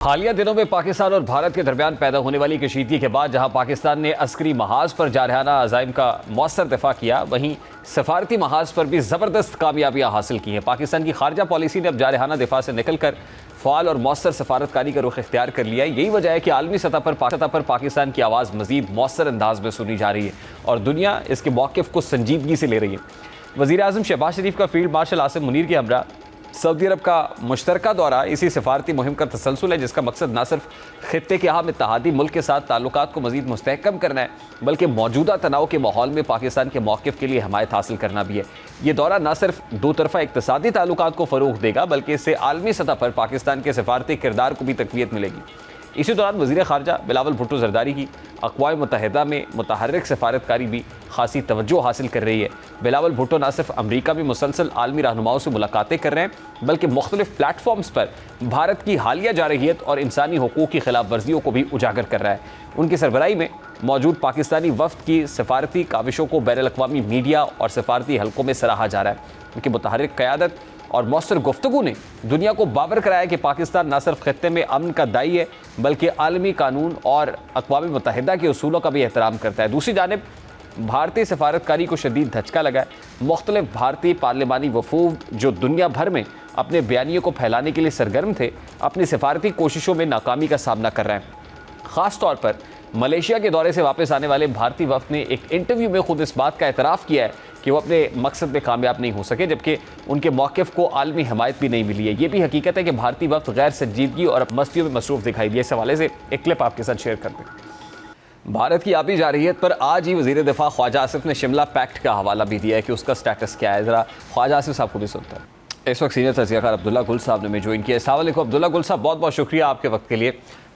हालिया दिनों में पाकिस्तान और भारत के दरमियान पैदा होने वाली कशीदगी के बाद जहां पाकिस्तान ने अस्करी महाज पर जारहाना अज़ाइम का मौसर दिफा किया, वहीं सफारती महाज पर भी ज़बरदस्त कामयाबियां हासिल की हैं। पाकिस्तान की खारजा पॉलिसी ने अब जारहाना दिफा से निकलकर फ़ाल और मौसर सफारतकारी का रुख इख्तियार कर लिया है। यही वजह है कि आलमी सतह पर पाकिस्तान की आवाज़ मज़ीद मौसर अंदाज में सुनी जा रही है और दुनिया इसके मौक़िफ़ को संजीदगी से ले रही है। वज़ीर आज़म शहबाज शरीफ का फील्ड मार्शल आसिम मुनीर के हमरा सऊदी अरब का मुश्तरका दौरा इसी सिफारती मुहिम का तसलसल है, जिसका मकसद न सिर्फ खित्ते के अहम इत्तेहादी मुल्क के साथ ताल्लुकात को मज़ीद मुस्तहकम करना है, बल्कि मौजूदा तनाव के माहौल में पाकिस्तान के मौक़िफ़ के लिए हमायत हासिल करना भी है। ये दौरा न सिर्फ दो तरफ़ा इक़्तिसादी ताल्लुकात को फ़रोग़ देगा, बल्कि इससे आलमी सतह पर पाकिस्तान के सिफारती किरदार को भी तक़वियत मिलेगी। इसी दौरान वज़ीर ख़ारजा बिलावल भुट्टो ज़रदारी की अक़वाम मुत्तहिदा में मुतहर्रिक सफारतकारी भी खासी तवज्जो हासिल कर रही है। बिलावल भुट्टो न सिर्फ अमरीका में मुसलसल आलमी रहनुमाओं से मुलाकातें कर रहे हैं, बल्कि मुख्तलिफ प्लेटफॉर्म्स पर भारत की हालिया जारहियत और इंसानी हुकूक़ की खिलाफ वर्जियों को भी उजागर कर रहा है। उनकी सरबराही में मौजूद पाकिस्तानी वफ़द की सफारती काविशों को बैनुल-अक़वामी मीडिया और सफारती हलकों में सराहा जा रहा है। उनकी मुतहर्रिक क़यादत और मौसर गुफ्तगू ने दुनिया को बावर कराया कि पाकिस्तान न सिर्फ खित्ते में अमन का दाई है, बल्कि आलमी कानून और अक़वाम मुत्तहिदा के उसूलों का भी एहतराम करता है। दूसरी जानिब भारतीय सफारतकारी को शदीद धचका लगा है। मुख्तलिफ भारतीय पार्लिमानी वफूद जो दुनिया भर में अपने बयानियों को फैलाने के लिए सरगर्म थे, अपनी सफारती कोशिशों में नाकामी का सामना कर रहे हैं। ख़ास तौर पर मलेशिया के दौरे से वापस आने वाले भारतीय वफ़द ने एक इंटरव्यू में खुद इस बात का एतराफ़ किया है कि वो अपने मकसद में कामयाब नहीं हो सके, जबकि उनके मौक़िफ़ को आलमी हमायत भी नहीं मिली है। ये भी हकीकत है कि भारतीय वफ़द गैर संजीदगी और मस्तियों में मसरूफ़ दिखाई दिया। इस हवाले से एक क्लिप आपके साथ शेयर करते हैं। भारत की आबी जारहियत पर आज ही वज़ीर दिफ़ा ख्वाजा आसिफ ने शिमला पैक्ट का हवाला भी दिया है कि उसका स्टेटस क्या है। ज़रा ख्वाजा आसिफ साहब को भी सुनता है। इस वक्त सीनियर तज़कियाकार अब्दुल्ला गुल साहब ने हमें ज्वाइन किया। अस्सलाम वालेकुम अब्दुल्ला गुल साहब, बहुत बहुत शुक्रिया आपके वक्त के लिए।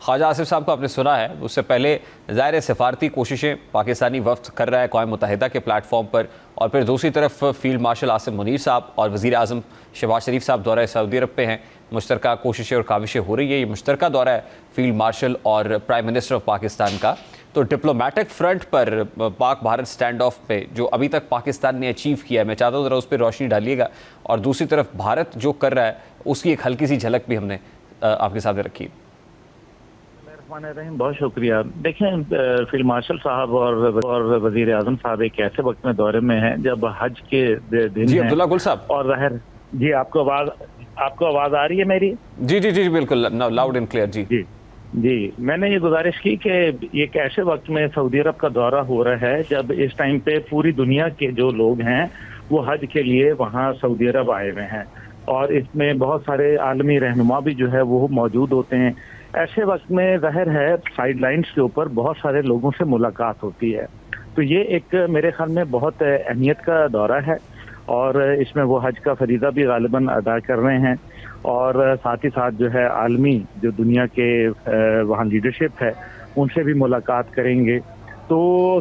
ख्वाजा आसिफ साहब को आपने सुना है, उससे पहले ज़ाहिर सफारती कोशिशें पाकिस्तानी वफ़द कर रहा है अक़वाम मुत्तहिदा के प्लेटफॉर्म पर, और फिर दूसरी तरफ फ़ील्ड मार्शल आसिम मुनीर साहब और वज़ीर आज़म शहबाज शरीफ साहब दौरा सऊदी अरब पे हैं। मुश्तरका कोशिशें और काविशें हो रही है। ये मुश्तरका दौरा है फील्ड मार्शल और प्राइम मिनिस्टर ऑफ पाकिस्तान का। तो डिप्लोमेटिक फ्रंट पर पाक भारत स्टैंड ऑफ पे जो अभी तक पाकिस्तान ने अचीव किया है, मैं चाहता हूँ ज़रा उस पर रोशनी डालिएगा, और दूसरी तरफ भारत जो कर रहा है उसकी एक हल्की सी झलक भी हमने आपके सामने रखी। बहुत शुक्रिया। देखें, फील्ड मार्शल साहब और वजीर आजम साहब एक ऐसे वक्त में दौरे में हैं जब हज के दिन जी अब्दुल्ला गुल साहब, और ज़ाहिर जी आपको आवाज़ आ रही है मेरी? जी जी जी बिल्कुल, लाउड एंड क्लियर। जी जी जी, मैंने ये गुजारिश की कि एक ऐसे वक्त में सऊदी अरब का दौरा हो रहा है जब इस टाइम पे पूरी दुनिया के जो लोग हैं वो हज के लिए वहाँ सऊदी अरब आए हुए हैं, और इसमें बहुत सारे आलमी रहनुमा भी जो है वो मौजूद होते हैं। ऐसे वक्त में ज़ाहिर है साइड लाइन्स के ऊपर बहुत सारे लोगों से मुलाकात होती है। तो ये एक मेरे ख्याल में बहुत अहमियत का दौरा है, और इसमें वो हज का फरीज़ा भी गालिबन अदा कर रहे हैं, और साथ ही साथ जो है आलमी जो दुनिया के वहाँ लीडरशिप है उनसे भी मुलाकात करेंगे। तो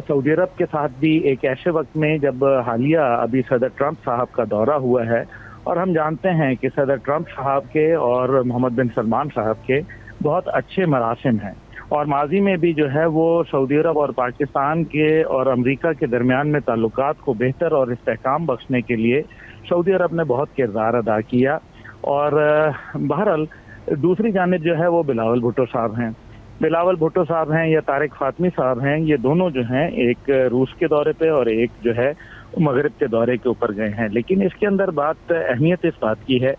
सऊदी अरब के साथ भी एक ऐसे वक्त में जब हालिया अभी सदर ट्रंप साहब का दौरा हुआ है, और हम जानते हैं कि सदर ट्रंप साहब के और मोहम्मद बिन सलमान साहब के बहुत अच्छे मरासिम हैं, और माजी में भी जो है वो सऊदी अरब और पाकिस्तान के और अमेरिका के दरमियान में ताल्लुकात को बेहतर और इस्तेहकाम बख्शने के लिए सऊदी अरब ने बहुत किरदार अदा किया। और बहरहाल दूसरी जानिब जो है वो बिलावल भुट्टो साहब हैं। बिलावल भुट्टो साहब हैं या तारिक फातमी साहब हैं, ये दोनों जो हैं एक रूस के दौरे पे और एक जो है मगरब के दौरे के ऊपर गए हैं। लेकिन इसके अंदर अहमियत इस बात की है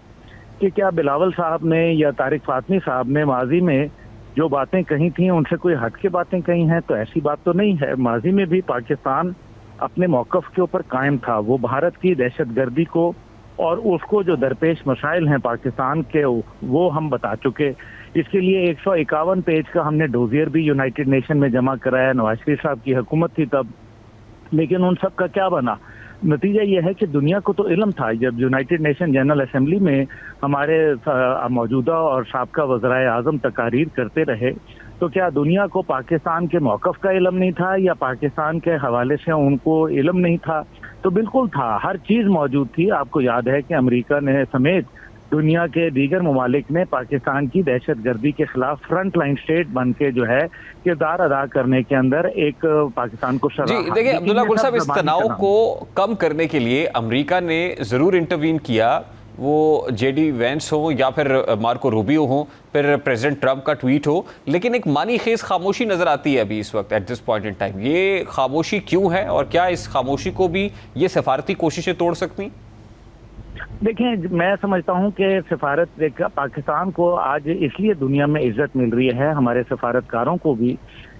कि क्या बिलावल साहब ने या तारिक फातमी साहब ने माजी में जो बातें कही थी उनसे कोई हट के बातें कही हैं? तो ऐसी बात तो नहीं है। माजी में भी पाकिस्तान अपने मौक़िफ़ के ऊपर कायम था। वो भारत की दहशतगर्दी को और उसको जो दरपेश मसाइल हैं पाकिस्तान के वो हम बता चुके। इसके लिए 151 पेज का हमने डोजियर भी यूनाइटेड नेशन में जमा कराया। नवाज शरीफ साहब की हुकूमत थी तब, लेकिन उन सब का क्या बना? नतीजा ये है कि दुनिया को तो इल्म था। जब यूनाइटेड नेशन जनरल असेंबली में हमारे मौजूदा और साबका वज़राए आज़म तकारीर करते रहे, तो क्या दुनिया को पाकिस्तान के मौक़िफ़ का इल्म नहीं था या पाकिस्तान के हवाले से उनको इल्म नहीं था? तो बिल्कुल था, हर चीज़ मौजूद थी। आपको याद है कि अमेरिका ने समेत दुनिया के दीगर ममालिक ने पाकिस्तान की दहशतगर्दी के खिलाफ फ्रंट लाइन स्टेट बन के जो है किरदार अदा करने के अंदर एक पाकिस्तान को जी देखिए अब्दुल्ला गुल साहब, इस तनाव को कम करने के लिए अमेरिका ने ज़रूर इंटरवीन किया, वो जेडी वेंस हो या फिर मार्को रूबियो हो, फिर प्रेसिडेंट ट्रंप का ट्वीट हो, लेकिन एक मानी खेज खामोशी नजर आती है अभी इस वक्त at this point in time. ये खामोशी क्यों है और क्या इस खामोशी को भी ये सफारती कोशिशें तोड़ सकती? देखिए, मैं समझता हूं कि सफारत पाकिस्तान को आज इसलिए दुनिया में इज्जत मिल रही है, हमारे सफारतकारों को भी,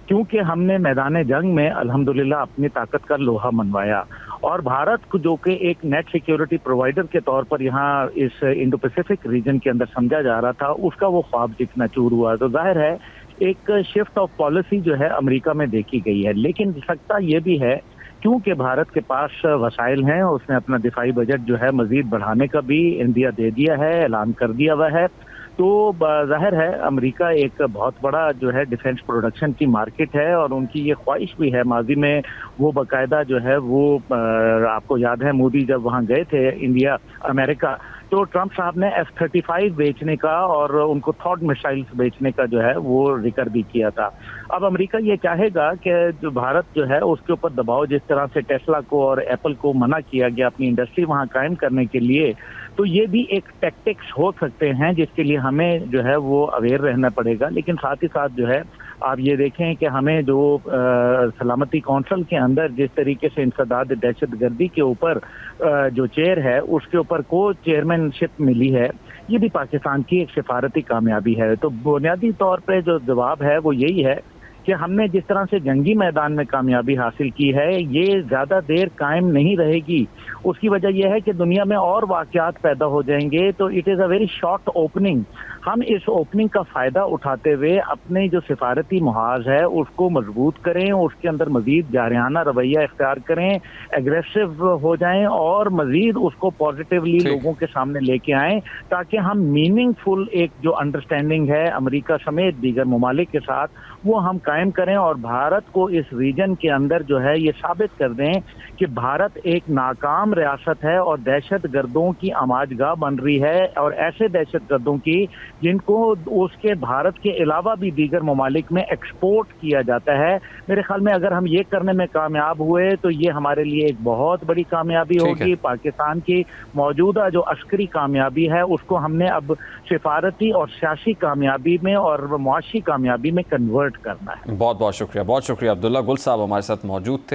क्योंकि हमने मैदान जंग में अल्हम्दुलिल्लाह अपनी ताकत का लोहा मनवाया। और भारत को जो कि एक नेट सिक्योरिटी प्रोवाइडर के तौर पर यहाँ इस इंडो पैसिफिक रीजन के अंदर समझा जा रहा था, उसका वो ख्वाब दिखना चूर हुआ। तो जाहिर है एक शिफ्ट ऑफ पॉलिसी जो है अमेरिका में देखी गई है। लेकिन सकता ये भी है, क्योंकि भारत के पास वसाइल हैं, उसने अपना दिफाई बजट जो है मजीद बढ़ाने का भी इंडिया दे दिया है, ऐलान कर दिया हुआ है। तो जाहिर है अमेरिका एक बहुत बड़ा जो है डिफेंस प्रोडक्शन की मार्केट है और उनकी ये ख्वाहिश भी है। माजी में वो बाकायदा जो है वो आपको याद है मोदी जब वहाँ गए थे इंडिया अमेरिका, तो ट्रंप साहब ने F-35 बेचने का और उनको थॉड मिसाइल्स बेचने का जो है वो जिक्र भी किया था। अब अमेरिका ये चाहेगा कि जो भारत जो है उसके ऊपर दबाव, जिस तरह से टेस्ला को और एप्पल को मना किया गया अपनी इंडस्ट्री वहां कायम करने के लिए, तो ये भी एक टैक्टिक्स हो सकते हैं जिसके लिए हमें जो है वो अवेयर रहना पड़ेगा। लेकिन साथ ही साथ जो है आप ये देखें कि हमें जो सलामती कौंसिल के अंदर जिस तरीके से इंसदाद दहशतगर्दी के ऊपर जो चेयर है उसके ऊपर को चेयरमैनशिप मिली है, ये भी पाकिस्तान की एक सिफारती कामयाबी है। तो बुनियादी तौर पे जो जवाब है वो यही है कि हमने जिस तरह से जंगी मैदान में कामयाबी हासिल की है, ये ज्यादा देर कायम नहीं रहेगी। उसकी वजह यह है कि दुनिया में और वाकयात पैदा हो जाएंगे, तो it is a very short opening. हम इस ओपनिंग का फायदा उठाते हुए अपने जो सिफारती मुहाज है उसको मजबूत करें, उसके अंदर मजीद जारहाना रवैया इख्तियार करें, एग्रेसिव हो जाएं और मजीद उसको पॉजिटिवली लोगों के सामने लेके आएं, ताकि हम मीनिंगफुल एक जो अंडरस्टैंडिंग है अमेरिका समेत दीगर ममालिक के साथ वो हम कायम करें और भारत को इस रीजन के अंदर जो है ये साबित कर दें कि भारत एक नाकाम रियासत है और दहशत गर्दों की आमाजगाह बन रही है, और ऐसे दहशत गर्दों की जिनको उसके भारत के अलावा भी दीगर ममालिक में एक्सपोर्ट किया जाता है। मेरे ख्याल में अगर हम ये करने में कामयाब हुए तो ये हमारे लिए एक बहुत बड़ी कामयाबी होगी। पाकिस्तान की मौजूदा जो अस्करी कामयाबी है उसको हमने अब सिफारती और सियासी कामयाबी में और मुआशी कामयाबी में कन्वर्ट करना है। बहुत बहुत शुक्रिया अब्दुल्ला गुल साहब हमारे साथ मौजूद थे।